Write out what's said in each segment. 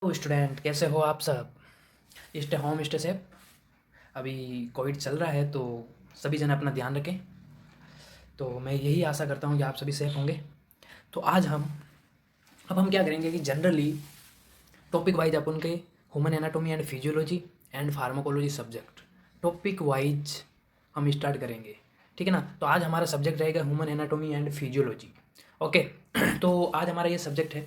तो स्टूडेंट कैसे हो आप सब। Stay home stay safe. अभी कोविड चल रहा है तो सभी जन अपना ध्यान रखें। तो मैं यही आशा करता हूँ कि आप सभी सेफ होंगे। तो आज हम क्या करेंगे कि जनरली टॉपिक वाइज अपन के human anatomy and physiology and pharmacology subject topic wise हम स्टार्ट करेंगे। ठीक है ना। तो आज हमारा सब्जेक्ट रहेगा human anatomy and physiology. Okay. तो आज हमारा ये सब्जेक्ट है।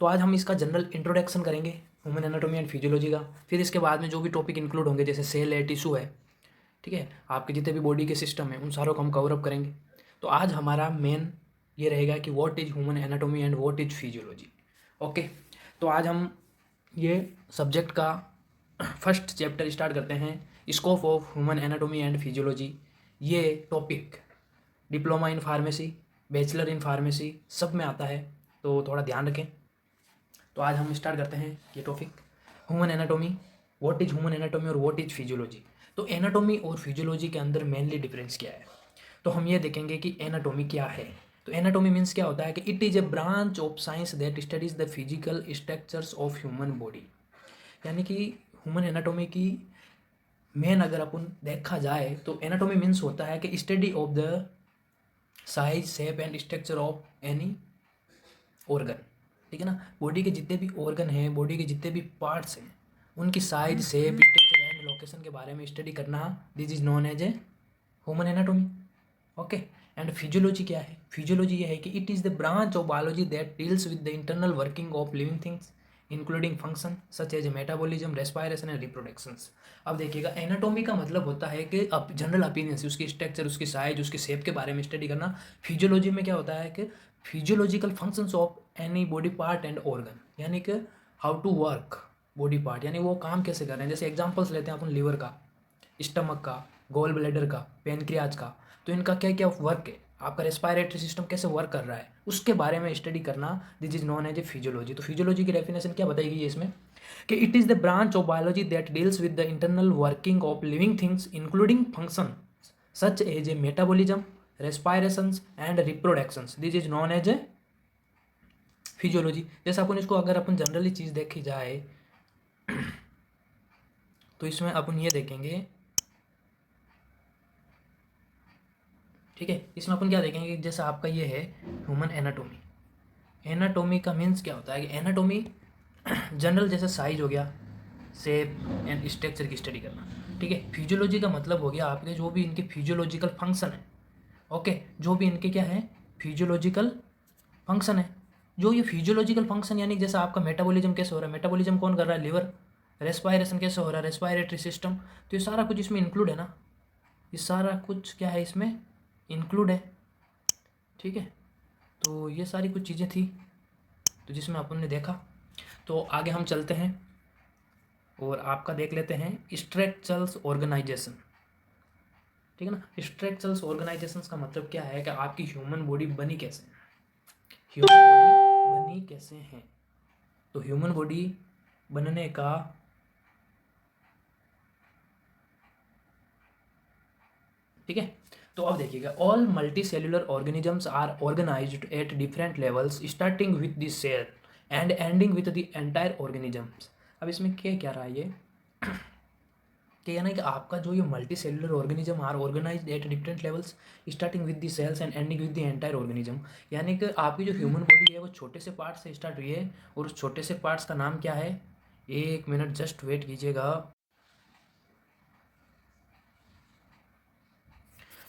तो आज हम इसका जनरल इंट्रोडक्शन करेंगे ह्यूमन एनाटॉमी एंड फिजियोलॉजी का। फिर इसके बाद में जो भी टॉपिक इंक्लूड होंगे जैसे सेल है, टिश्यू है, ठीक है, आपके जितने भी बॉडी के सिस्टम है उन सारों को हम कवर अप करेंगे। तो आज हमारा मेन ये रहेगा कि what is human anatomy and what is physiology. Okay. तो आज हम ये सब्जेक्ट का फर्स्ट चैप्टर स्टार्ट करते हैं, scope of human anatomy and physiology. ये topic diploma in pharmacy, bachelor in pharmacy सब में आता है, तो थोड़ा ध्यान रखें। तो आज हम स्टार्ट करते हैं ये topic human anatomy. What is human anatomy और व्हाट इज फिजियोलॉजी। तो एनाटॉमी और फिजियोलॉजी के अंदर मेनली डिफरेंस क्या है, तो हम ये देखेंगे कि एनाटॉमी क्या है। तो एनाटॉमी मीन्स क्या होता है कि it is A branch of science that studies the physical structures of human body. यानी कि ह्यूमन एनाटॉमी की मेन अगर अपन देखा जाए तो एनाटॉमी मीन्स होता है कि study of the size shape and structure of any organ. ठीक है ना। बॉडी के जितने भी ऑर्गन हैं, बॉडी के जितने भी पार्ट्स हैं, उनकी size shape structure and location के बारे में स्टडी करना, this is known as a human anatomy. Okay. And physiology क्या है। फिजियोलॉजी ये है कि it is the branch of biology that deals with the internal working of living things including function such as metabolism, respiration and reproductions. अब देखिएगा anatomy का मतलब होता है कि अब जनरल अपीयरेंस, उसकी स्ट्रक्चर, उसकी साइज, उसकी शेप के बारे में स्टडी करना। फिजियोलॉजी में क्या होता है कि physiological functions of any body part and organ, यानी कि how to work body part, यानी वो काम कैसे कर रहे हैं। जैसे एग्जांपल्स लेते हैं अपन लिवर का, स्टमक का, गोल ब्लैडर का, पेनक्रियाज का। तो इनका क्या क्या वर्क है, आपका रेस्पायरेटरी सिस्टम कैसे वर्क कर रहा है, उसके बारे में स्टडी करना, this is known as a physiology. तो फिजियोलॉजी की डेफिनेशन क्या बताएगी इसमें कि it is the branch of biology that deals with the internal working of living things including function such as a metabolism, respirations and reproductions, this is known as a physiology. जैसे अपन इसको अगर अपन generally चीज़ देखी जाए तो इसमें अपन ये देखेंगे, ठीक है, इसमें अपन क्या देखेंगे कि जैसा आपका ये है ह्यूमन एनाटोमी। एनाटोमी का मीन्स क्या होता है कि एनाटोमी जनरल जैसे साइज हो गया, शेप एंड स्ट्रक्चर की स्टडी करना। ठीक है। फिजियोलॉजी का मतलब हो गया आपके जो भी इनके फिजियोलॉजिकल फंक्शन है। ओके। जो भी इनके क्या है, फिजियोलॉजिकल फंक्शन है। जो ये फिजियोलॉजिकल फंक्शन यानी जैसे आपका मेटाबॉलिज्म कैसे हो रहा है, मेटाबॉलिज्म कौन कर रहा है, लिवर। रेस्पायरेशन कैसे हो रहा है, रेस्पायरेटरी सिस्टम। तो ये सारा कुछ इसमें इंक्लूड है ना, ये सारा कुछ क्या है इसमें इंक्लूड है। ठीक है। तो ये सारी कुछ चीज़ें थी तो जिसमें अपन ने देखा। तो आगे हम चलते हैं और आपका देख लेते हैं स्ट्रक्चरल्स ऑर्गेनाइजेशन। ठीक है ना। स्ट्रक्चरल्स ऑर्गेनाइजेशन का मतलब क्या है कि आपकी ह्यूमन बॉडी बनी कैसे है, ह्यूमन बॉडी बनी कैसे है। तो ह्यूमन बॉडी बनने का ठीक है। तो अब देखिएगा all multicellular organisms are organised at different levels starting with the cell and ending with the entire organisms. अब इसमें क्या क्या रहा है ये कि यानी कि आपका जो ये multicellular organism are organised at different levels starting with the cells and ending with the entire organism. यानी कि आपकी जो ह्यूमन बॉडी है वो छोटे से पार्ट से स्टार्ट हुई है और उस छोटे से पार्ट्स का नाम क्या है, एक मिनट जस्ट वेट कीजिएगा।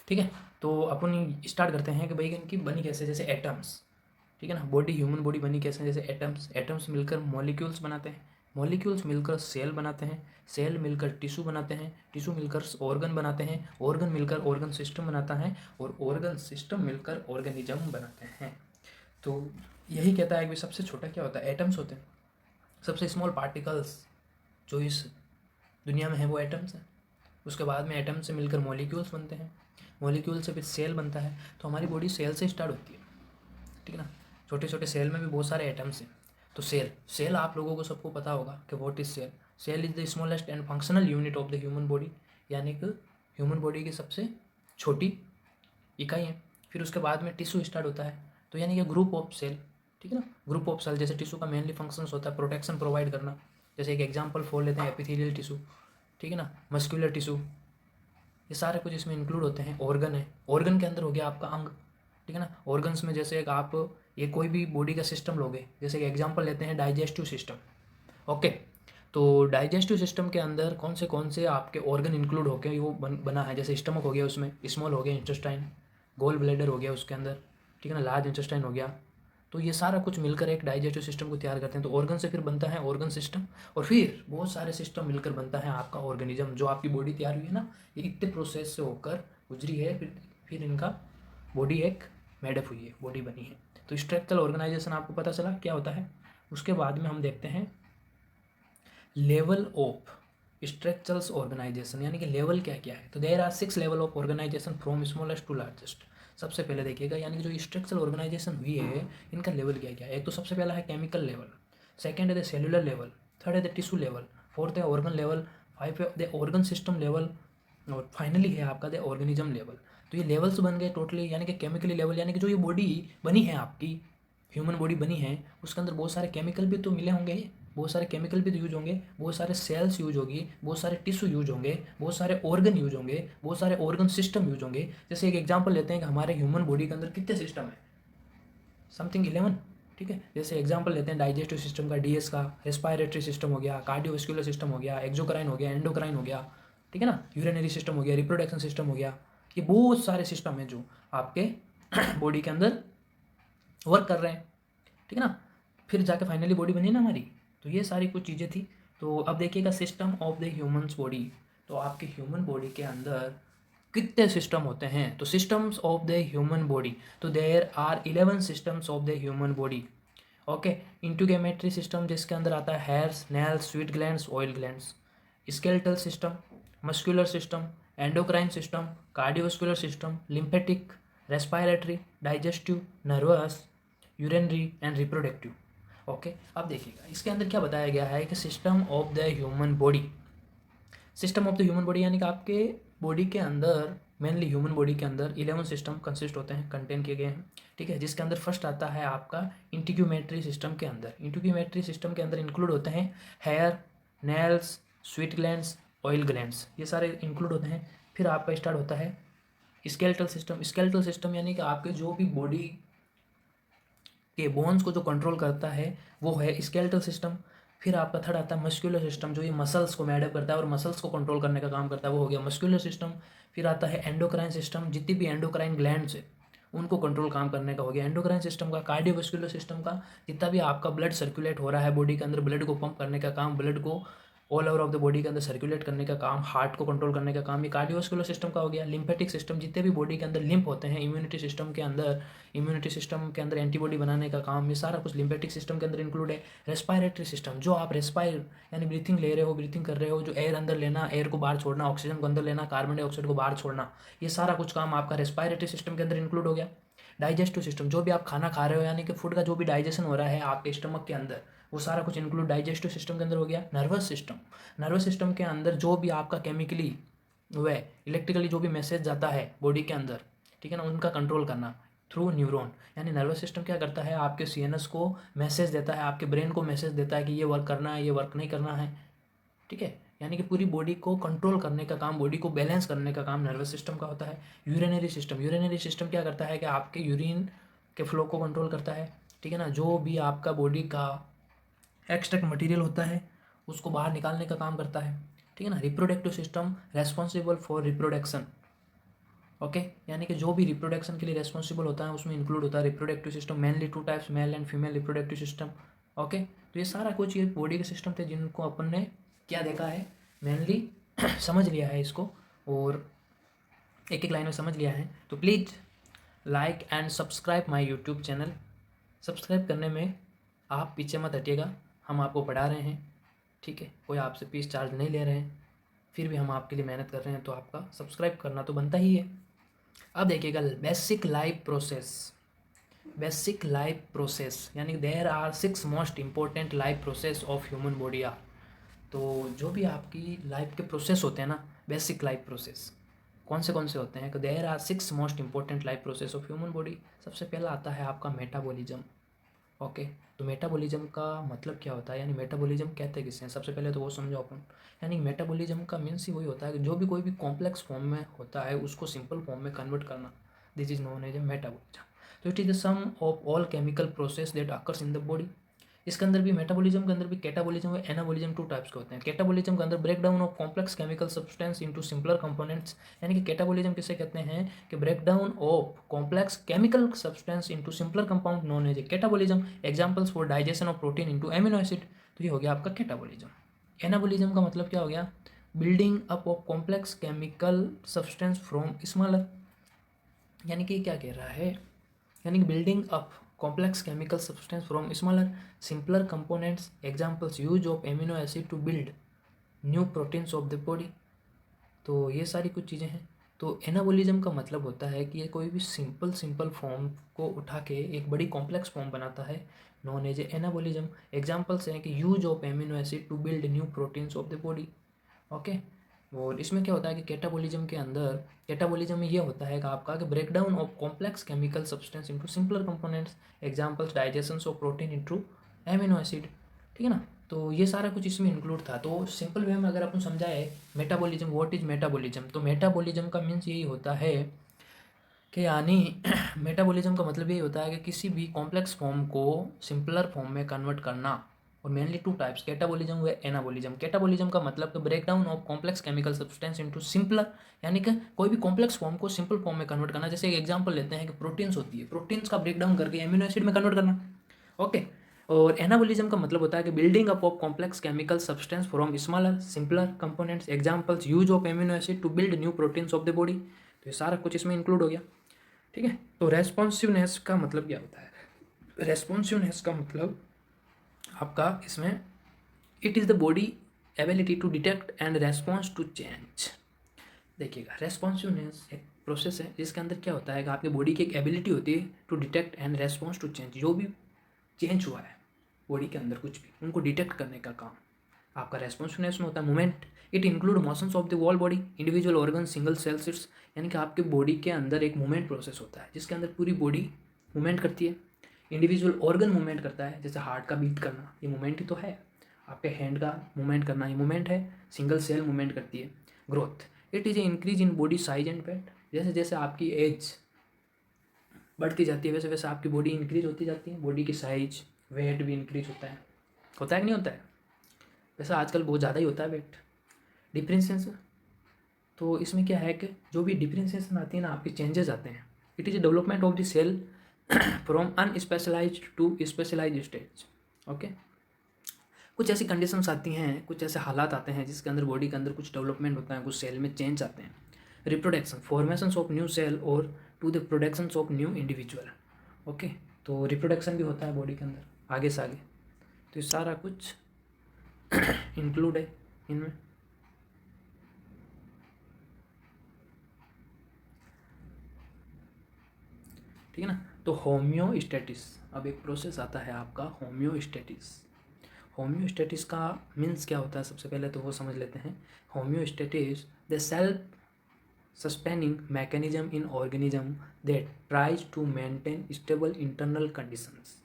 ठीक है। तो अपन स्टार्ट करते हैं कि भाई इनकी बनी कैसे, जैसे एटम्स। ठीक है ना। बॉडी, ह्यूमन बॉडी बनी कैसे, जैसे एटम्स, एटम्स मिलकर मॉलिक्यूल्स बनाते हैं, मॉलिक्यूल्स मिलकर सेल बनाते हैं, सेल मिलकर टिश्यू बनाते हैं, टिश्यू मिलकर ऑर्गन बनाते हैं, ऑर्गन मिलकर ऑर्गन सिस्टम बनाता है और ऑर्गन सिस्टम मिलकर ऑर्गेनिज्म बनाते हैं। तो यही कहता है कि सबसे छोटा क्या होता है, एटम्स होते हैं। सबसे स्मॉल पार्टिकल्स जो इस दुनिया में है वो एटम्स हैं। उसके बाद में एटम से मिलकर मॉलिक्यूल्स बनते हैं, मॉलिक्यूल से फिर सेल बनता है। तो हमारी बॉडी सेल से स्टार्ट होती है। ठीक है ना। छोटे छोटे सेल में भी बहुत सारे एटम्स हैं। तो सेल, सेल आप लोगों को सबको पता होगा कि what is cell. Cell is the smallest and functional unit of the human body, यानी कि ह्यूमन बॉडी की सबसे छोटी इकाई है। फिर उसके बाद में टिश्यू स्टार्ट होता है, तो यानी कि ग्रुप ऑफ सेल। ठीक है ना। ग्रुप ऑफ सेल, जैसे टिश्यू का मेनली फंक्शंस होता है प्रोटेक्शन प्रोवाइड करना। जैसे एक एग्जांपल फोड़ लेते हैं एपिथेलियल टिश्यू, ठीक है ना, मस्कुलर टिश्यू, ये सारे कुछ इसमें इंक्लूड होते हैं। ऑर्गन है, ऑर्गन के अंदर हो गया आपका अंग, ठीक है ना। ऑर्गन्स में जैसे एक आप ये कोई भी बॉडी का सिस्टम लोगे, जैसे एक एग्जांपल लेते हैं डाइजेस्टिव सिस्टम। ओके, तो डाइजेस्टिव सिस्टम के अंदर कौन से आपके ऑर्गन इंक्लूड होके वो बना है। जैसे स्टमक हो गया, उसमें स्मॉल हो गया इंटेस्टाइन, गोल ब्लैडर हो गया उसके अंदर, ठीक है ना, लार्ज इंटेस्टाइन हो गया। तो ये सारा कुछ मिलकर एक डाइजेस्टिव सिस्टम को तैयार करते हैं। तो ऑर्गन से फिर बनता है ऑर्गन सिस्टम, और फिर बहुत सारे सिस्टम मिलकर बनता है आपका ऑर्गेनिज्म। जो आपकी बॉडी तैयार हुई है ना, ये इतने प्रोसेस से होकर गुजरी है, फिर इनका बॉडी एक मेडअप हुई है, बॉडी बनी है। तो स्ट्रक्चरल ऑर्गेनाइजेशन आपको पता चला क्या होता है। उसके बाद में हम देखते हैं लेवल ऑफ स्ट्रक्चरल ऑर्गेनाइजेशन, यानी कि लेवल क्या क्या है। तो there are 6 level of organisation from smallest to largest. सबसे पहले देखिएगा, यानी कि जो स्ट्रक्चरल ऑर्गेनाइजेशन हुई है इनका लेवल क्या क्या है। एक तो सबसे पहला है केमिकल लेवल, सेकंड है द सेलुलर लेवल, थर्ड है द टिश्यू लेवल, फोर्थ है ऑर्गन लेवल, फाइव है द ऑर्गन सिस्टम लेवल, और फाइनली है आपका द ऑर्गेनिज्म लेवल। तो ये लेवल्स बन गए टोटली, यानी कि केमिकली लेवल, यानी कि जो ये बॉडी बनी है आपकी, ह्यूमन बॉडी बनी है, उसके अंदर बहुत सारे केमिकल भी तो मिले होंगे, बहुत सारे केमिकल भी तो यूज होंगे, बहुत सारे सेल्स यूज होगी, बहुत सारे टिश्यू यूज होंगे, बहुत सारे ऑर्गन यूज होंगे, बहुत सारे ऑर्गन सिस्टम यूज होंगे। जैसे एक एग्जांपल लेते हैं कि हमारे ह्यूमन बॉडी के अंदर कितने सिस्टम है, समथिंग 11, ठीक है। जैसे एग्जांपल लेते हैं डाइजेस्टिव सिस्टम का, डीएस का, रेस्पिरेटरी सिस्टम हो गया, कार्डियोवास्कुलर सिस्टम हो गया, एक्सोक्राइन हो गया, एंडोक्राइन हो गया, ठीक है ना, यूरिनरी सिस्टम हो गया, रिप्रोडक्शन सिस्टम हो गया। ये बहुत सारे सिस्टम हैं जो आपके बॉडी के अंदर वर्क कर रहे हैं, ठीक है ना। फिर जाके फाइनली बॉडी बनी ना हमारी। तो ये सारी कुछ चीज़ें थी। तो अब देखिएगा system of the humans body. तो आपके ह्यूमन बॉडी के अंदर कितने सिस्टम होते हैं। तो systems of the human body, तो there are 11 systems of the human body. Okay, integumentary system जिसके अंदर आता है hairs, nails, sweet glands, oil glands. Skeletal system, muscular system, endocrine system, cardiovascular system, lymphatic, respiratory, digestive, nervous, urinary and reproductive. Okay, अब देखिएगा इसके अंदर क्या बताया गया है कि system of the human body. System of the human body यानी कि आपके बॉडी के अंदर, मेनली ह्यूमन बॉडी के अंदर 11 सिस्टम कंसिस्ट होते हैं, कंटेन किए गए हैं, ठीक है। जिसके अंदर फर्स्ट आता है आपका इंटीग्यूमेट्री सिस्टम के अंदर। इंटीग्यूमेट्री सिस्टम के अंदर इंक्लूड होते हैं hair, nails, sweet glands, oil glands, ये सारे इंक्लूड होते हैं। फिर आपका स्टार्ट होता है स्केलेटल सिस्टम। स्केलेटल सिस्टम यानी कि आपके जो भी बॉडी के बोन्स को जो कंट्रोल करता है वो है स्केलेटल सिस्टम। फिर आपका थर्ड आता है मस्कुलर सिस्टम, जो ये मसल्स को मैडअप करता है और मसल्स को कंट्रोल करने का काम करता है, वो हो गया मस्कुलर सिस्टम। फिर आता है एंडोक्राइन सिस्टम, जितनी भी एंडोक्राइन ग्लैंड्स है उनको कंट्रोल काम करने का हो गया एंडोक्राइन सिस्टम का। कार्डियोवास्कुलर सिस्टम का, जितना भी आपका ब्लड सर्कुलेट हो रहा है बॉडी के अंदर, ब्लड को पंप करने का काम, ब्लड को all over of the body के अंदर सर्कुलेट करने का काम, हार्ट को कंट्रोल करने का काम, ये कार्डियोवास्कुलर सिस्टम का हो गया। लिम्फेटिक सिस्टम, जितने भी बॉडी के अंदर लिम्फ होते हैं, इम्यूनिटी सिस्टम के अंदर, इम्यूनिटी सिस्टम के अंदर एंटीबॉडी बनाने का काम, ये सारा कुछ लिम्फेटिक सिस्टम के अंदर इंक्लूड है। रेस्पिरेटरी सिस्टम, जो आप रेस्पायर यानी ब्रीथिंग ले रहे हो, ब्रीथिंग कर रहे हो, जो एयर अंदर लेना, एयर को बाहर छोड़ना, ऑक्सीजन को अंदर लेना, कार्बन डाइऑक्साइड को बाहर छोड़ना, ये सारा कुछ काम आपका रेस्पिरेटरी सिस्टम के अंदर इंक्लूड हो गया। डाइजेस्टिव सिस्टम, जो भी आप खाना खा रहे हो, यानी कि फूड का जो भी डाइजेशन हो रहा है आपके स्टमक के अंदर, वो सारा कुछ इंक्लूड डाइजेस्टिव सिस्टम के अंदर हो गया। नर्वस सिस्टम, नर्वस सिस्टम के अंदर जो भी आपका केमिकली व इलेक्ट्रिकली जो भी मैसेज जाता है बॉडी के अंदर, ठीक है ना, उनका कंट्रोल करना थ्रू न्यूरॉन। यानी नर्वस सिस्टम क्या करता है, आपके सीएनएस को मैसेज देता है, आपके ब्रेन को मैसेज देता है कि ये वर्क करना है, ये वर्क नहीं करना है, ठीक है। यानी कि पूरी बॉडी को कंट्रोल करने का काम, बॉडी को बैलेंस करने का काम नर्वस सिस्टम का होता है। यूरिनरी सिस्टम, यूरिनरी सिस्टम क्या करता है कि आपके यूरिन के फ्लो को कंट्रोल करता है, ठीक है ना। जो भी आपका बॉडी का एक्स्ट्रैक्ट मटेरियल होता है उसको बाहर निकालने का काम करता है, ठीक है ना। Reproductive system, responsible for reproduction. Okay, यानी कि जो भी रिप्रोडक्शन के लिए रेस्पॉन्सिबल होता है उसमें इंक्लूड होता है reproductive system. Mainly 2 types, male and female reproductive system. Okay, तो ये सारा कुछ ये बॉडी के सिस्टम थे जिनको अपन ने क्या देखा है, मेनली समझ लिया है इसको, और एक एक लाइन में समझ लिया है। तो please like and subscribe my YouTube channel. Subscribe करने में आप पीछे मत हटिएगा, हम आपको पढ़ा रहे हैं, ठीक है, कोई आपसे फीस चार्ज नहीं ले रहे हैं, फिर भी हम आपके लिए मेहनत कर रहे हैं, तो आपका सब्सक्राइब करना तो बनता ही है। अब देखिएगा basic life process. Basic life process यानी there are 6 most important life process of human body are. तो जो भी आपकी लाइफ के प्रोसेस होते हैं ना, बेसिक लाइफ प्रोसेस कौन से होते हैं, तो there are 6 most important life process of human body. सबसे पहला आता है आपका मेटाबॉलिज्म। ओके, तो मेटाबॉलिज्म का मतलब क्या होता है, यानी मेटाबॉलिज्म कहते किसे हैं, सबसे पहले तो वो समझो अपन। यानी मेटाबॉलिज्म का मीन्स ही वही होता है कि जो भी कोई भी कॉम्प्लेक्स फॉर्म में होता है उसको सिंपल फॉर्म में कन्वर्ट करना, this is known as a metabolism. तो it is the sum of all chemical process that occurs in the body. इसके अंदर भी मेटाबॉलिज्म के अंदर भी कैटाबॉलिज्म और एनाबॉलिज्म टू टाइप्स के होते हैं। कैटाबॉलिज्म के अंदर break down of complex chemical substance into simpler components, यानी कि कैटाबॉलिज्म किसे कहते हैं कि break down of complex chemical substance into simpler compound known as a catabolism. Examples for digestion of protein into amino acid, तो ये हो गया आपका कैटाबॉलिज्म। एनाबॉलिज्म का मतलब क्या हो गया, building up of complex chemical substance from smaller, यानी कि क्या कह रहा है, यानी कि building up complex chemical substance from smaller simpler components, examples use of amino acid to build new proteins of the body। तो ये सारी कुछ चीज़ें हैं। तो एनाबॉलिज्म का मतलब होता है कि ये कोई भी सिंपल फॉर्म को उठा के एक बड़ी कॉम्प्लेक्स फॉर्म बनाता है, known as a anabolism. Examples हैं कि use of amino acid to build new proteins of the body. Okay, और इसमें क्या होता है कि कैटाबॉलिज्म के अंदर, कैटाबॉलिज्म में ये होता है कि आपका कि break down of complex chemical substance into simpler components, examples digestion of protein into amino acid. ठीक है ना, तो ये सारा कुछ इसमें इंक्लूड था। तो सिंपल वे में अगर अपन समझाए मेटाबॉलिज्म, व्हाट इज मेटाबॉलिज्म, तो मेटाबॉलिज्म का मीन्स यही होता है कि यानी मेटाबॉलिज्म का मतलब यही होता है कि किसी भी कॉम्प्लेक्स फॉर्म को सिंपलर फॉर्म में कन्वर्ट करना। और मेनली टू टाइप्स, कैटाबॉलिज्म व एनाबॉलिज्म। कैटाबॉलिज्म का मतलब कि break down of complex chemical substance into simpler, यानी कि कोई भी कॉम्प्लेक्स फॉर्म को सिंपल फॉर्म में कन्वर्ट करना। जैसे एक एग्जांपल लेते हैं कि प्रोटीन्स होती है, प्रोटीन्स का ब्रेक डाउन करके एमिनो एसिड में कन्वर्ट करना। ओके, और एनाबॉलिज्म का मतलब होता है कि building up of complex chemical substance from smaller simpler components, examples use of amino acid to build new proteins of the body. तो ये सारा कुछ इसमें इंक्लूड हो गया। ठीक है, तो रेस्पॉन्सिवनेस का मतलब क्या होता है, रेस्पॉन्सिवनेस का मतलब आपका इसमें it is the body ability to detect and response to change. देखिएगा, रेस्पॉन्सिवनेस एक प्रोसेस है जिसके अंदर क्या होता है कि आपकी बॉडी की एक एबिलिटी होती है to detect and response to change. जो भी चेंज हुआ है बॉडी के अंदर कुछ भी, उनको डिटेक्ट करने का काम आपका रेस्पॉन्सिवनेस में होता है। Movement, it include motions of the whole body, individual organ, single cells, यानी कि आपके बॉडी के अंदर एक मूवमेंट प्रोसेस होता है जिसके अंदर पूरी बॉडी मूवमेंट करती है। इंडिविजुअल ऑर्गन मूवमेंट करता है, जैसे हार्ट का बीट करना, ये मूवमेंट ही तो है। आपके हैंड का मूवमेंट करना, ये मूवमेंट है। सिंगल सेल मूवमेंट करती है। Growth, it is a increase in body size and weight, जैसे जैसे आपकी एज बढ़ती जाती है वैसे वैसे आपकी बॉडी इंक्रीज होती जाती है, बॉडी की साइज वेट भी इंक्रीज होता है कि नहीं होता है, वैसे आजकल बहुत ज़्यादा ही होता है वेट। डिफ्रेंशिएशन, तो इसमें क्या है कि जो भी डिफ्रेंशिएशन आती है ना, आपके चेंजेस आते हैं। It is a development of the cell from unspecialized to specialized stage. Okay, कुछ ऐसी कंडीशंस आती हैं, कुछ ऐसे हालात आते हैं जिसके अंदर बॉडी के अंदर कुछ डेवलपमेंट होता है, कुछ सेल में चेंज आते हैं। Reproduction, formation of new cell और to the production of new individual. Okay, तो रिप्रोडक्शन भी होता है बॉडी के अंदर आगे से आगे। तो ये सारा कुछ इंक्लूड है इनमें। ठीक है ना, तो होम्योस्टेटिस, अब एक प्रोसेस आता है आपका होम्योस्टेटिस। होम्योस्टेटिस का मीन्स क्या होता है, सबसे पहले तो वो समझ लेते हैं। Homeostasis the self sustaining mechanism in organism that tries to maintain stable internal conditions.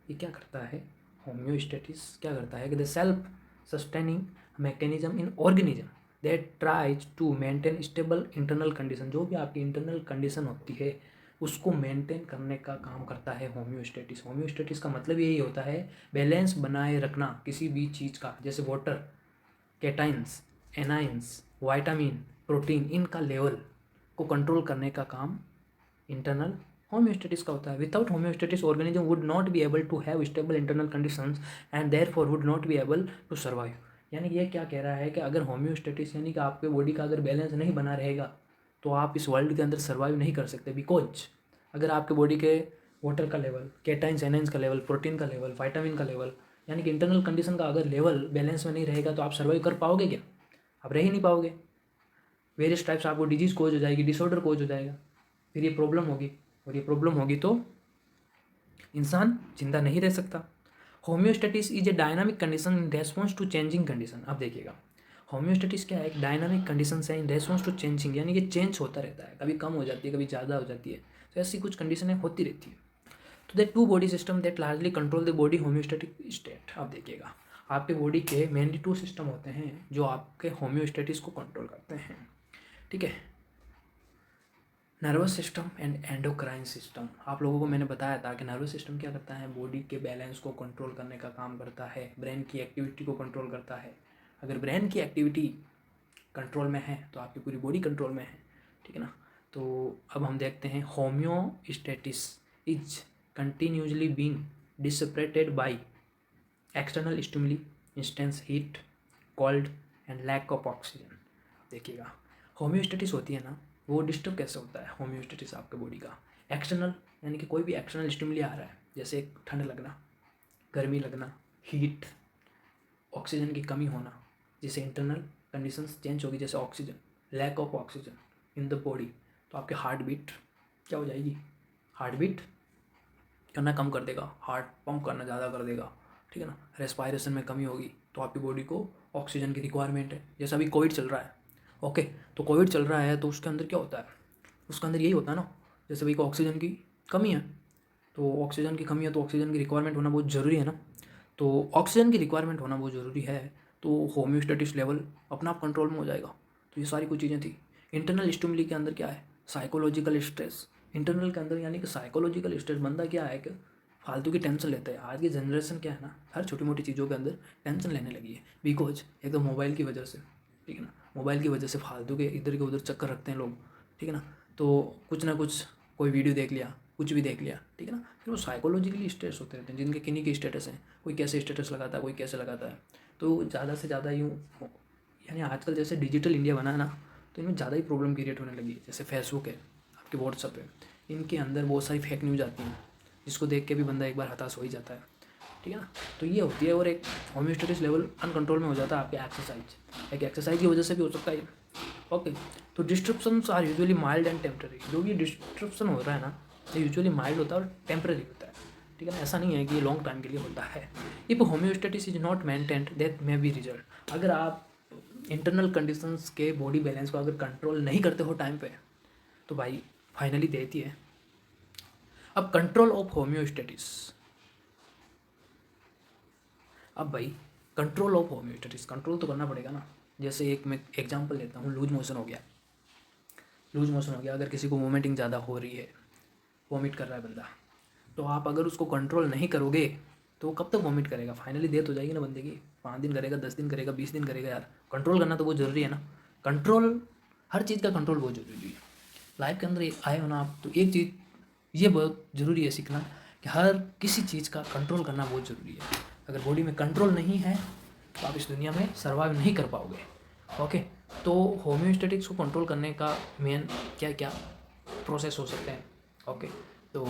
ये क्या करता है, होम्योस्टेटिस क्या करता है कि the self sustaining mechanism in organism that tries to maintain stable internal condition, जो भी आपकी इंटरनल कंडीशन होती है उसको मेंटेन करने का काम करता है होम्योस्टेटिस। होम्योस्टेटिस का मतलब यही होता है बैलेंस बनाए रखना किसी भी चीज़ का, जैसे water, cations, anions, vitamin, protein, इनका लेवल को कंट्रोल करने का काम इंटरनल होम्योस्टेटिस का होता है। Without homeostasis organism would not be able to have stable internal conditions and therefore would not be able to survive. यानी ये क्या कह रहा है कि अगर होम्योस्टेटिस यानी कि आपके बॉडी का अगर बैलेंस नहीं बना रहेगा तो आप इस वर्ल्ड के अंदर सर्वाइव नहीं कर सकते। बिकॉज अगर आपके बॉडी के वाटर का लेवल, कैटाइंस एनाइंस का लेवल, प्रोटीन का लेवल, विटामिन का लेवल, यानी कि इंटरनल कंडीशन का अगर लेवल बैलेंस में नहीं रहेगा तो आप सर्वाइव कर पाओगे क्या, आप रह ही नहीं पाओगे। वेरियस टाइप्स आपको डिजीज़ कोज हो जाएगी, डिसऑर्डर कोज हो जाएगा, फिर ये प्रॉब्लम होगी, और ये प्रॉब्लम होगी तो इंसान जिंदा नहीं रह सकता। Homeostasis is a dynamic condition in response to changing condition. अब देखिएगा, होम्योस्टेटिस क्या है, एक डायनामिक कंडीशन है इन रेस्पॉन्स टू चेंजिंग, यानी कि चेंज होता रहता है, कभी कम हो जाती है, कभी ज़्यादा हो जाती है, तो ऐसी कुछ कंडीशनें होती रहती है। तो the two body system that largely control the body homeostatic state. अब देखिएगा, आपके बॉडी के मेनली टू सिस्टम होते हैं जो आपके होम्योस्टेटिस को कंट्रोल करते हैं, ठीक है। Nervous system and endocrine system. आप लोगों को मैंने बताया था कि नर्वस सिस्टम क्या करता है, बॉडी के बैलेंस को कंट्रोल करने का काम करता है, ब्रेन की एक्टिविटी को कंट्रोल करता है। अगर ब्रेन की एक्टिविटी कंट्रोल में है तो आपकी पूरी बॉडी कंट्रोल में है, ठीक है ना। तो अब हम देखते हैं, homeostasis is continuously being disrupted by external stimuli, instance heat, cold and lack of oxygen. देखिएगा, होम्योस्टेटिस होती है ना, वो डिस्टर्ब कैसे होता है होम्योस्टेटिस आपके बॉडी का। एक्सटर्नल यानी कि कोई भी एक्सटर्नल स्टिमुली आ रहा है, जैसे ठंड लगना, गर्मी लगना, हीट, ऑक्सीजन की कमी होना, जैसे इंटरनल कंडीशंस चेंज होगी, जैसे oxygen, lack of oxygen in the body, तो आपकी हार्ट बीट क्या हो जाएगी, हार्ट बीट करना कम कर देगा, हार्ट पंप करना ज़्यादा कर देगा, ठीक है ना। रेस्पायरेशन में कमी होगी, तो आपकी बॉडी को ऑक्सीजन की रिक्वायरमेंट है। जैसे अभी कोविड चल रहा है, ओके, तो कोविड चल रहा है तो उसके अंदर क्या होता है, उसके अंदर यही होता है ना, जैसे भाई को ऑक्सीजन की कमी है, तो ऑक्सीजन की कमी है तो ऑक्सीजन की रिक्वायरमेंट होना बहुत ज़रूरी है ना। तो ऑक्सीजन की रिक्वायरमेंट होना बहुत ज़रूरी है, तो होम्योस्टेटिस लेवल अपना आप कंट्रोल में हो जाएगा। तो ये सारी कुछ चीज़ें थी। इंटरनल स्टिमुली के अंदर क्या है, साइकोलॉजिकल स्ट्रेस। इंटरनल के अंदर यानी कि साइकोलॉजिकल स्ट्रेस, बंदा क्या है कि फालतू की टेंशन लेता है। आज की जनरेशन क्या है ना, हर छोटी मोटी चीज़ों के अंदर टेंशन लेने लगी है, बिकॉज एक तो मोबाइल की वजह से, ठीक है ना, मोबाइल की वजह से फालतू के इधर के उधर चक्कर रखते हैं लोग, ठीक है ना। तो कुछ ना कुछ कोई वीडियो देख लिया, कुछ भी देख लिया, ठीक है ना, फिर वो साइकोलॉजिकली स्ट्रेस होते रहते हैं, जिनके किन्हीं के स्टेटस हैं, कोई कैसे स्टेटस लगाता है, कोई कैसे लगाता है। तो ज़्यादा से ज़्यादा यूँ, यानी आजकल जैसे डिजिटल इंडिया बना है ना, तो इनमें ज़्यादा ही प्रॉब्लम क्रिएट होने लगी है। जैसे फेसबुक है, आपके व्हाट्सअप है, इनके अंदर बहुत सारी फेक न्यूज़ आती हैं, जिसको देख के भी बंदा एक बार हताश हो ही जाता है, ठीक है ना। तो ये होती है। और एक होम्योस्टेटिस लेवल अनकंट्रोल में हो जाता है आपके एक्सरसाइज, एक एक्सरसाइज की वजह से भी हो सकता है, ओके। तो disruptions are usually mild and temporary. जो भी डिस्ट्रप्शन हो रहा है ना, ये यूजुअली माइल्ड होता है और टेम्पररी होता है, ठीक है ना। ऐसा नहीं है कि ये लॉन्ग टाइम के लिए होता है। If homeostasis is not maintained that may be result. अगर आप इंटरनल कंडीशंस के बॉडी बैलेंस को अगर कंट्रोल नहीं करते हो टाइम पे, तो भाई फाइनली देती है। अब कंट्रोल ऑफ होम्योस्टेटिस, अब भाई कंट्रोल ऑफ होम्योस्टेटिस, कंट्रोल तो करना पड़ेगा ना। जैसे एक मैं एग्जांपल लेता हूँ, लूज मोशन हो गया, लूज मोशन हो गया, अगर किसी को वोमिटिंग ज़्यादा हो रही है, वोमिट कर रहा है बंदा, तो आप अगर उसको कंट्रोल नहीं करोगे तो वो कब तक वोमिट करेगा, फाइनली डेथ हो जाएगी ना बंदे की। 5 दिन करेगा, 10 दिन करेगा, 20 दिन करेगा, यार कंट्रोल करना तो बहुत ज़रूरी है ना। कंट्रोल, हर चीज़ का कंट्रोल बहुत ज़रूरी है लाइफ के अंदर। आए हो ना आप, तो एक चीज़ ये बहुत ज़रूरी है सीखना कि हर किसी चीज़ का कंट्रोल करना बहुत ज़रूरी है। अगर बॉडी में कंट्रोल नहीं है तो आप इस दुनिया में सर्वाइव नहीं कर पाओगे, ओके। तो होम्योस्टेटिक्स को कंट्रोल करने का मेन क्या क्या प्रोसेस हो सकते हैं, ओके। तो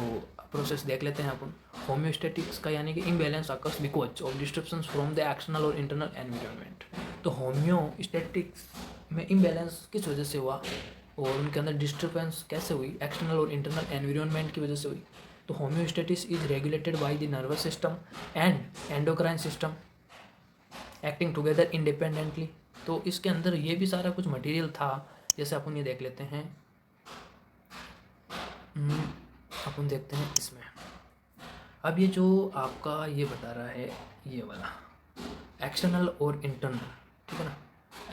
प्रोसेस देख लेते हैं अपन। होम्योस्टेटिक्स का यानी कि imbalance occurs because of disturbance from the external और इंटरनल एनवायरनमेंट। तो होम्योस्टेटिक्स में इम्बैलेंस किस वजह से हुआ और उनके अंदर डिस्टर्बेंस कैसे हुई, एक्सटर्नल और इंटरनल एनवायरनमेंट की वजह से हुई। तो homeostasis is regulated by the nervous system and endocrine system acting together independently. तो इसके अंदर ये भी सारा कुछ मटेरियल था। जैसे अपन ये देख लेते हैं, अपन देखते हैं इसमें। अब ये जो आपका ये बता रहा है, ये वाला एक्सटर्नल और इंटरनल, ठीक है ना,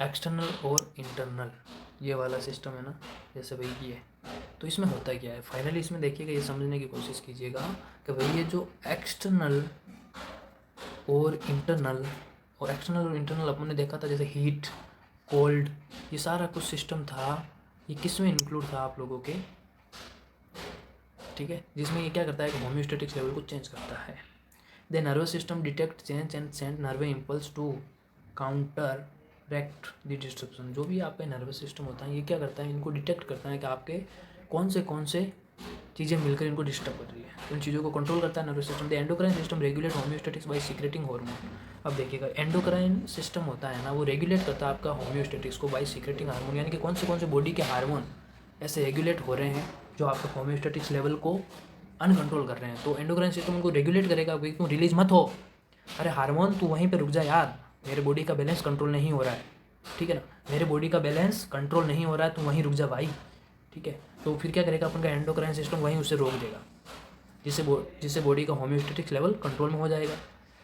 एक्सटर्नल और इंटरनल ये वाला सिस्टम है ना, जैसे भाई ये, तो इसमें होता क्या है फाइनली, इसमें देखिएगा, ये समझने की कोशिश कीजिएगा कि भाई ये जो एक्सटर्नल और इंटरनल, और एक्सटर्नल और इंटरनल अपन ने देखा था, जैसे हीट, कोल्ड, ये सारा कुछ सिस्टम था, ये किस में इंक्लूड था आप लोगों के, ठीक है, जिसमें ये क्या करता है कि होम्योस्टेटिक्स लेवल को चेंज करता है। The nervous system detect change and send nerve impulse to counteract the disruption. जो भी आपका नर्वस सिस्टम होता है, ये क्या करता है, इनको डिटेक्ट करता है कि आपके कौन से चीज़ें मिलकर इनको डिस्टर्ब कर रही है, उन चीज़ों को कंट्रोल करता है nervous system. The endocrine system regulate homeostasis by secreting hormone. अब देखिएगा, एंडोक्राइन सिस्टम होता है ना, वो रेगुलेट करता है आपका होम्योस्टेटिक्स को बाय सीक्रेटिंग हार्मोन, यानी कि कौन से बॉडी के हार्मोन ऐसे रेगुलेट हो रहे हैं जो आपका होम्योस्टेटिक्स लेवल को अनकंट्रोल कर रहे हैं। तो एंडोक्राइन सिस्टम उनको रेगुलेट करेगा कि तुम रिलीज मत हो, अरे हार्मोन तू वहीं पे रुक जा यार, मेरे बॉडी का बैलेंस कंट्रोल नहीं हो रहा है, ठीक है ना, मेरे बॉडी का बैलेंस कंट्रोल नहीं हो रहा है, तू वहीं रुक जा भाई, ठीक है। तो फिर क्या करेगा अपन का एंडोक्राइन सिस्टम, वहीं उसे रोक देगा, जिससे बॉडी का होम्योस्टेटिक लेवल कंट्रोल में हो जाएगा।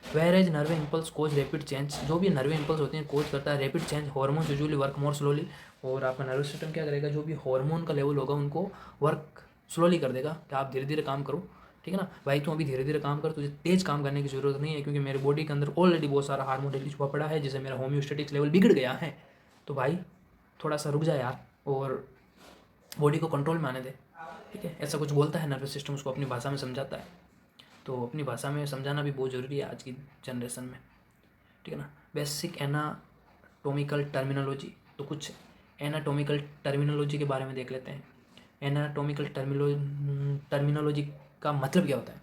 Whereas nerve impulse cause rapid change, जो भी नर्व इम्पल्स होते हैं कोज करता है rapid change. Hormone usually work more slowly, और आपका नर्वस सिस्टम क्या करेगा, जो भी हार्मोन का लेवल होगा उनको वर्क स्लोली कर देगा कि आप धीरे धीरे काम करो, ठीक है ना भाई। तू अभी धीरे धीरे काम कर, तुझे तेज काम करने की ज़रूरत नहीं है, क्योंकि मेरे बॉडी के अंदर ऑलरेडी बहुत सारा हार्मोन रिलीज हुआ पड़ा है, जिससे मेरा होम्योस्टेटिक लेवल बिगड़ गया है। तो भाई थोड़ा सा रुक जा यार और बॉडी को कंट्रोल में आने दे, ठीक है। ऐसा कुछ बोलता है नर्वस सिस्टम, उसको अपनी भाषा में समझाता है। तो अपनी भाषा में समझाना भी बहुत ज़रूरी है आज की जनरेशन में, ठीक है ना। बेसिक एनाटोमिकल टर्मिनोलॉजी, तो कुछ एनाटोमिकल टर्मिनोलॉजी के बारे में देख लेते हैं। एनाटोमिकल टर्मिनोलॉजी का मतलब क्या होता है।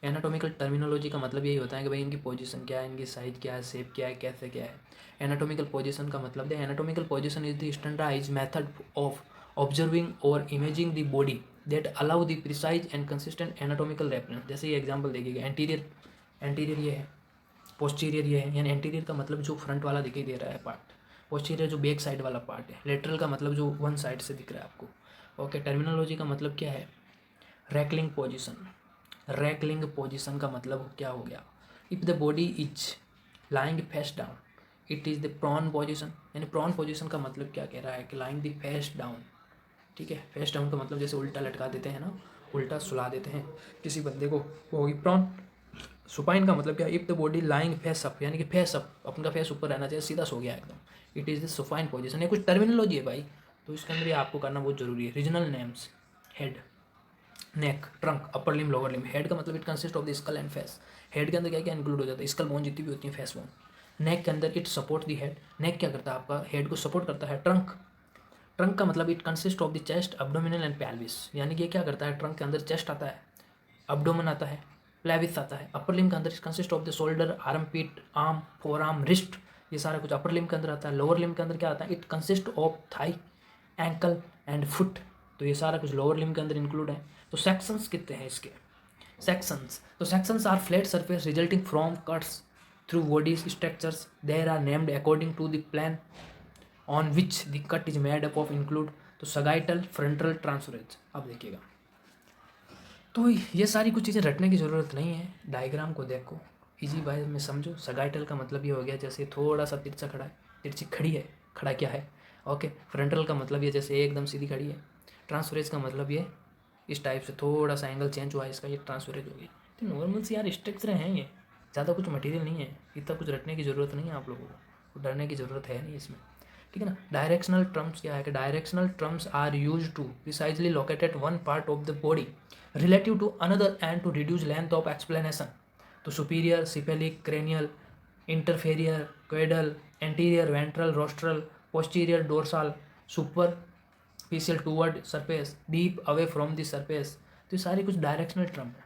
एनाटोमिकल टर्मिनोलॉजी का मतलब यही होता है कि भाई इनकी पोजीशन क्या है, इनकी साइज क्या है, शेप क्या है, कैसे क्या है। एनाटोमिकल पोजीशन का मतलब है, anatomical position is the standardized method of observing और imaging the body that allow the precise and consistent anatomical reference. जैसे ये एग्जांपल देखिएगा, एंटीरियर ये है, पोस्टीरियर ये है, यानी एंटीरियर का मतलब जो फ्रंट वाला दिखाई दे रहा है पार्ट, पोस्टीरियर जो बैक साइड वाला पार्ट है, लेटरल का मतलब जो वन साइड से दिख रहा है आपको। ओके, टर्मिनोलॉजी का मतलब क्या है, रैकलिंग पोजीशन। रैकलिंग पोजीशन का मतलब क्या हो गया, if the body is lying face down it is the prone position. यानी प्रॉन पोजीशन का मतलब क्या कह रहा है कि लाइंग द फेस डाउन, ठीक है। फेस डाउन का मतलब जैसे उल्टा लटका देते हैं ना, उल्टा सुला देते हैं किसी बंदे को, वो होगी प्रॉन। सुपाइन का मतलब क्या है, if the body lying face up, यानी कि फेस अप, अपना फेस ऊपर रहना चाहिए, सीधा सो गया एकदम, it is the supine position. ये कुछ टर्मिनोलॉजी है भाई, तो इसके अंदर ये आपको करना बहुत जरूरी है। रीजनल नेम्स, हेड, नेक, ट्रंक, अपर लिम, लोअर लिम। हेड का मतलब it consist of the skull and face. Head के अंदर क्या क्या इंक्लूड हो जाता है, स्कल बोन जितनी भी होती है, फेस बोन। नेक के अंदर इट सपोर्ट द हेड, नेक क्या करता है आपका, हेड को सपोर्ट करता है। ट्रंक, ट्रंक का मतलब it consist of the chest, abdominal and pelvis, यानी कि ये क्या करता है, ट्रंक के अंदर चेस्ट आता है, अब्डोमन आता है, प्लेविस आता है। अपर लिम के अंदर consist of the shoulder, armpit, arm, forearm, wrist, ये सारा कुछ अपर लिम के अंदर आता है। लोअर लिम के अंदर क्या आता है, it consist of thigh, ankle and foot, तो ये सारा कुछ लोअर लिम के अंदर इंक्लूड है। तो सेक्शंस कितने हैं इसके, सेक्शंस, तो sections are flat surface resulting from cuts through bodies structures, there are named according to the plan on which the cut is made up of include. तो sagittal, frontal, ट्रांसोरेज। अब देखिएगा, तो ये सारी कुछ चीज़ें रटने की ज़रूरत नहीं है, डायग्राम को देखो, इजी भाई में समझो। सगाइटल का मतलब ये हो गया जैसे थोड़ा सा तिरछा खड़ा है, तिरछी खड़ी है, खड़ा क्या है, ओके। फ्रंटल का मतलब ये जैसे एकदम सीधी खड़ी है। ट्रांसफरेज का मतलब ये इस टाइप से थोड़ा सा एंगल चेंज हुआ है इसका, ये ट्रांसफरेज हो गई। तो नॉर्मल से यार स्ट्रक्चर हैं ये, ज़्यादा कुछ मटेरियल नहीं है, इतना कुछ रटने की ज़रूरत नहीं है आप लोगों को, डरने की ज़रूरत है नहीं इसमें, ठीक है ना। डायरेक्शनल टर्म्स क्या है कि directional terms are use to precisely located one part of the body relative to another and to reduce length of explanation. तो superior, cephalic, cranial, inferior, caudal, anterior, ventral, rostral, posterior, dorsal, superficial toward surface, deep away from the surface. तो ये सारी कुछ directional term है,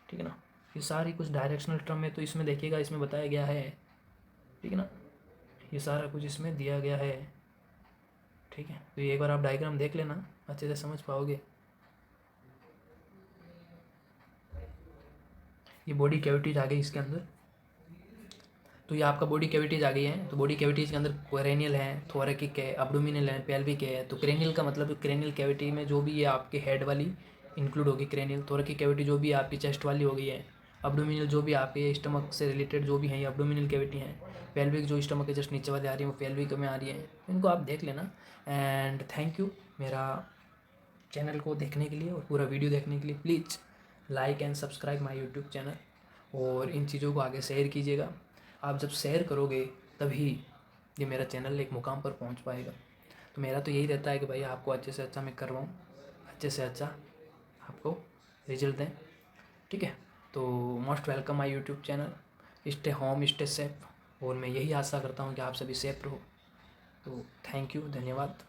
ठीक है ना। ये सारी कुछ डायरेक्शनल टर्म है, तो इसमें देखिएगा, इसमें बताया गया है, ठीक है ना, ये सारा कुछ इसमें दिया गया है, ठीक है। तो ये एक बार आप डायग्राम देख लेना, अच्छे से समझ पाओगे। ये बॉडी कैविटीज आ गई इसके अंदर, तो ये आपका बॉडी कैविटीज आ गई है। तो बॉडी कैविटीज के अंदर क्रेनियल है, थोरैकिक है, अब्डोमिनल है, पेल्विक है। तो क्रेनियल का मतलब क्रेनियल कैविटी में जो भी ये आपके हेड वाली इंक्लूड होगी क्रेनियल, थोरैकिक कैविटी जो भी आपकी चेस्ट वाली हो गई है, अब्डोमिनल जो भी आपके स्टमक से रिलेटेड जो भी हैं ये अब्डोमिनल कैविटी हैं, पेल्विक जो स्टमक के जस्ट नीचे वाली आ रही है वो पेल्विक में आ रही है। इनको आप देख लेना। एंड थैंक यू मेरा चैनल को देखने के लिए और पूरा वीडियो देखने के लिए। Please like and subscribe my YouTube channel, और इन चीज़ों को आगे शेयर कीजिएगा। आप जब शेयर करोगे तभी ये मेरा चैनल एक मुकाम पर पहुंच पाएगा। तो मेरा तो यही रहता है कि भाई आपको अच्छे से अच्छा मैं करवाऊँ, अच्छे से अच्छा आपको रिजल्ट दें, ठीक है। तो most welcome my YouTube channel, stay home stay safe, और मैं यही आशा करता हूँ कि आप सभी सेफ रहो। तो थैंक यू, धन्यवाद।